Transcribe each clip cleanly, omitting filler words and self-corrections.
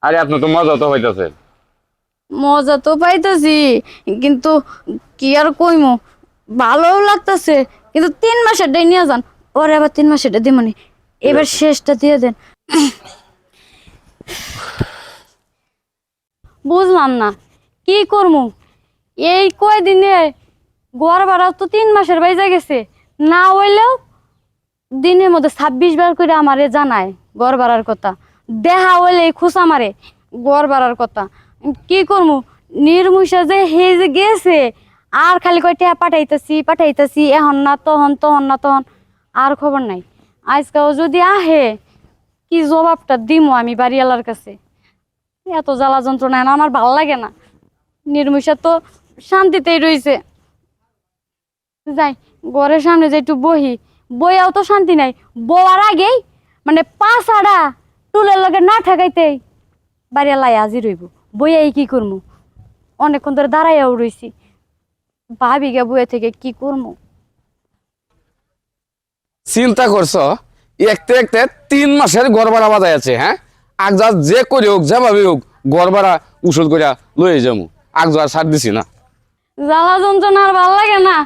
আরে আপনি তো মজা তো হইতাছে। মজা তো পাইতেছি, কিন্তু কি আর কইমু, ভালোও লাগতেছে, কিন্তু 3 মাসেরটাই নিয়ে যান। পরে আবার 3 মাসেরটা দিমনি, এবার শেষটা দিয়ে দেন। বুঝলাম না কি করমু এই কয়দিনে। ঘর ভাড়া তো 3 মাসের বাইজা গেছে, না হইলেও দিনের মধ্যে 26 বার করে আমারে জানায় ঘর ভাড়ার কথা। দেখা হইলে খুশা মারে ঘর ভাড়ার কথা। কি করমু, নির্মুষা যে হে যে গেছে, আর খালি কয়টা পাঠাইতেছি পাঠাইতেছি, এখন না তখন, তখন না তখন, আর খবর নাই। আজকাও যদি আহে, কি জবাবটা দিমু আমি বাড়িওয়ালার কাছে? এত জ্বালা যন্ত্রণা না, আমার ভাল লাগে না। নির্মুষা তো শান্তিতেই রইছে। যাই ঘরের সামনে যে একটু বহি, বইয়াও তো শান্তি নাই। বওয়ার আগেই মানে পাছাড়া টুলের লগে না ঠেকাইতেই বাড়িওয়ালাই হাজির হইব। বইয়াই কি করমু, অনেকক্ষণ ধরে দাঁড়াইয়াও রইছি, ভাবি গে বইয়া থেকে কি করমু। চিন্তা করছো, একতে একতে 3 মাসের ঘর ভাড়া বাজায় আছে। হ্যাঁ, আগজা যে করি হোক, যেভাবে হোক ঘর ভাড়া উসুল করিয়া লয়ে যাবো। আগজা আর ছাড় দিছি না। জ্বালা যন্ত্রণা আর ভাল লাগে না।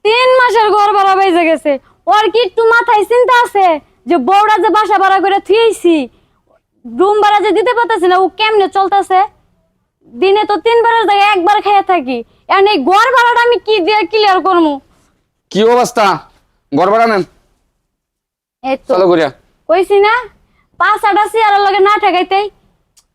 3 মাসের ঘর ভাড়া বেজে গেছে। ওর কি একটু মাথায় চিন্তা আছে যে বউরা যে বাসা ভাড়া করে থুয়েছি, রুম ভাড়া যে দিতে পারতেছি না, ও কেমনে চলতেছে? দিনে তো 3 বারের জায়গায় 1 বার খেয়ে থাকি। এখন এই ঘর ভাড়াটা আমি কি দিয়ে ক্লিয়ার করবো? কি অবস্থা, ঘর ভাড়া নেন এই তো চালু করিয়া। কইছি না, 5-8টা চেয়ারের লগে না ঠেকাইতেই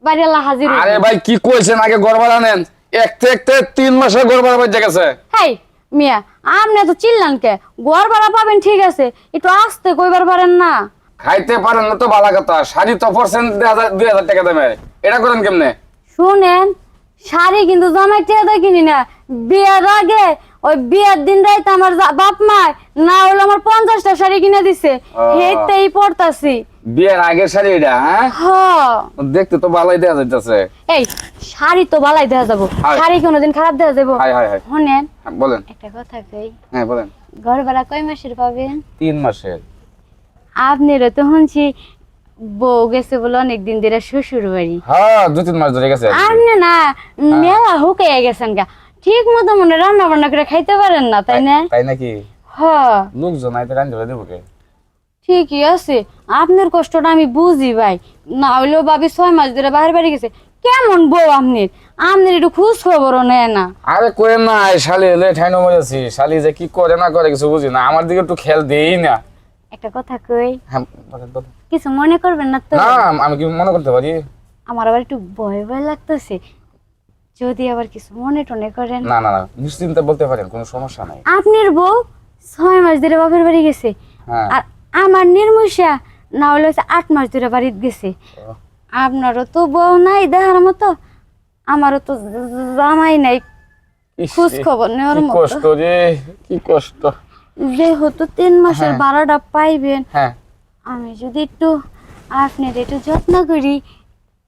বাড়িওয়ালা হাজির হইছে। আরে ভাই কি কইছেন, আগে ঘর ভাড়া নেন। একতে একতে 3 মাসের ঘর ভাড়া বেজে গেছে। হেই মিয়া, আপনি তো চিল্লান কে? ঘর ভাড়া পাবেন ঠিক আছে, একটু আস্তে কইবার পারেন না? খাইতে পারেন না তো বালা কথা, শাড়ি তো পরছেন 2,000 টাকা দামে, এটা করেন কেমনে? শুনেন, শাড়ি কিন্তু জামাই টেদা কিনি না। বিয়ের আগে ওই বিয়ের দিন রাইতে আমার বাপ মা না হলো আমার 50টা শাড়ি কিনে দিছে, হেতেই পড়তাছি। বিয়ের আগের শাড়ি এটা? হ্যাঁ, হ, দেখতে তো ভালোই দেখা যাইতেছে। এই শাড়ি তো বালাই দেয়া যাবো, হাই। শাড়ি কোনোদিন খারাপ দেয়া যাবো? High high high. শুনেন, হ্যাঁ, বলেন। একটা কথা কই, হ্যাঁ বলেন। ঘর ভাড়া কয় মাসের পাবেন? 3 মাসের। আপনারও তো শুনছি বউ গেছে বলে অনেকদিন ধরে শ্বশুর বাড়ি। হ্যাঁ, 2-3 মাস ধরে গেছে। আপনি না মেলা হুকাইয়া গেছেন গা, ঠিক মতো মনে রান্না বান্না করে খাইতে পারেন না, তাই না? তাই নাকি? হ, লোকজন আইতে রান ধরে দেবো কে? ঠিকই আছে, আপনার কষ্টটা আমি বুঝি ভাই। না হইলেও ভাবি 6 মাস ধরে বাইরে বাড়ি গেছে, কেমন বউ আপনার? আপনার একটু খোঁজ খবরও নেয় না। আরে করে না, শালি এলে ঠাইনো মরেছি। শালি যে কি করে না করে কিছু বুঝি না, আমার দিকে একটু খেয়াল দেই না। একটা কথা কই, হ্যাঁ বলেন বলেন। কিছু মনে করবেন না তো? না, আমি কি মনে করতে পারি? আমার আবার একটু ভয় ভয় লাগতেছে, যদি আবার কিছু মনে টনে করেন। না না না, নিশ্চিন্তে বলতে পারেন, কোনো সমস্যা নাই। আপনার বউ 6 মাস ধরে বাপের বাড়ি গেছে, হ্যাঁ। আর আমার নির্মুষা না হলে 8 মাস ধরে বাড়িতে গেছে। আপনারও তো বউ নাই দেখার মতো, আমারও তো জামাই নাই ইস, খোঁজ খবর নেওয়ার কি মতো। কষ্ট রে, কি কষ্ট। যেহেতু 3 মাসের হ্যাঁ। ভাড়াটা পাইবেন, হ্যাঁ আমি যদি একটু আপনার একটু যত্ন করি,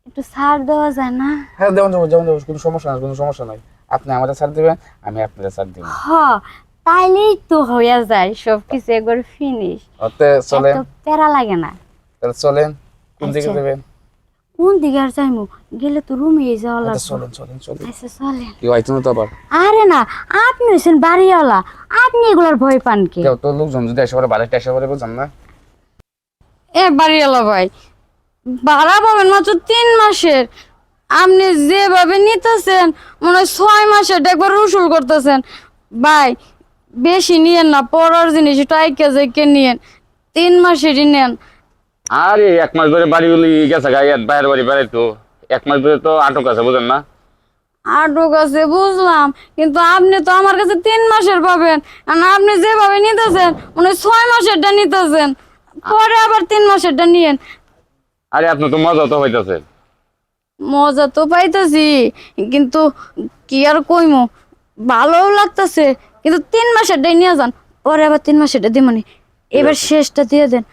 একটু ছাড় দেওয়া যায় না? হ্যাঁ, যেমন যেমন যেমন যেমন, কোনো সমস্যা নাই, কোনো সমস্যা নাই। আপনি আমাদের ছাড় দিবেন, আমি আপনাদের ছাড় দিব। হ, তাইলেই তো হইয়া যায় সবকিছু একবার ফিনিশ। ওতে চলেন। এত প্যারা লাগে না। তাহলে চলেন, কোন দিকে আচ্ছা। যাবেন? কোন দিকে আর যাইমু, গেলে তো রুমে যাওয়া আচ্ছা, লাগবে। চলেন চলেন চলেন। আচ্ছা চলেন। কি হয়তো না তো আবার? আরে না, আপনি হচ্ছেন বাড়িওয়ালা, আপনি এগুলার ভয় পান কি? কেউ তো লোকজন যদি এসে পরে বাড়িতে এসে পরে বুঝলাম না। এ বাড়িওয়ালা ভাই, ভাড়া পাবেন মাত্র 3 মাসের, আপনি যেভাবে নিতেছেন মনে হয় 6 মাসের একবার উসুল করতেছেন। ভাই বেশি নিয়েন না, পড়ার জিনিস একটু আইকে যাইকে নিয়েন, 3 মাসেরই নেন। আরে 1 মাস ধরে বাড়ি গেছে গায়ে, বাইরের বাড়ি বেড়াইতো। 1 মাস ধরে তো আটক আছে, বুঝেন না? আটক আছে বুঝলাম, কিন্তু আপনি তো আমার কাছে 3 মাসের পাবেন, আর আপনি যেভাবে নিতেছেন মনে হয় 6 মাসেরটা নিতেছেন, পরে আবার 3 মাসেরটা নিয়েন। আরে আপনি তো মজা তো হইতাছে। মজা তো পাইতেছি, কিন্তু কি আর কইমু, ভালোও লাগতেছে, কিন্তু 3 মাসেরটাই নিয়ে যান। পরে আবার 3 মাসেরটা দিমনি, এবার শেষটা দিয়ে দেন।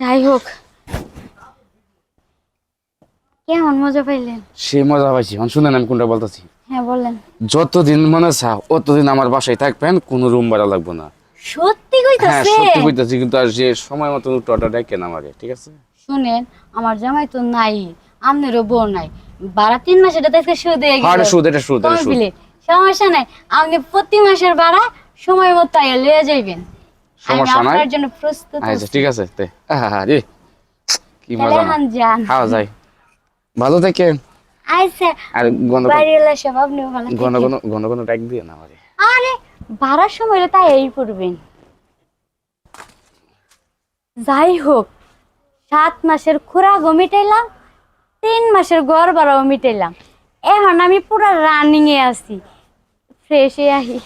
যাই হোক, কেমন মজা পাইলেন? সে মজা পাইছি। শুনেন আমি কোনটা বলতেছি। হ্যাঁ বলেন। যতদিন মনে চাও অতদিন আমার বাসায় থাকবেন, কোনো রুম ভাড়া লাগবে না। সত্যি হ্যাঁ কইতাছে? সত্যি কইতাছি, কিন্তু আর যে সময় মতো উঠোটা ডাকেন আমারে, ঠিক আছে? শুনেন, আমার জামাই তো নাই, আপনারও বউ নাই, ভাড়া 3 মাস এটা তো আজকে সুদ হয়ে হ্যাঁ, গেল। এটা সুদ, এটা সুদ, এটা সুদ। কমপ্লিট, সমস্যা নাই। আপনি প্রতি মাসের ভাড়া সময় মতো আইয়া লইয়া যাইবেন। আমি সমস্যা নাই। আপনার জন্য প্রস্তুত আচ্ছা আছি। ঠিক আছে তে। রে কি তাহলে মজা না। হান যান। হ্যাঁ যাই, ভালো থাকেন। আচ্ছা, আর ঘন বাড়িওয়ালা সব আপনিও ভালো ঘন থাকেন। ঘন ঘন ঘন ডাক দিয়ে না আমারে। আরে ভাড়ার সময় হলে তাই এই পড়বেন। যাই হোক, 7 মাসের খোরাকও মিটাইলাম, 3 মাসের ঘর ভাড়াও মিটাইলাম। এখন আমি পুরো রানিং এ আছি, ফ্রেশ এ আহি।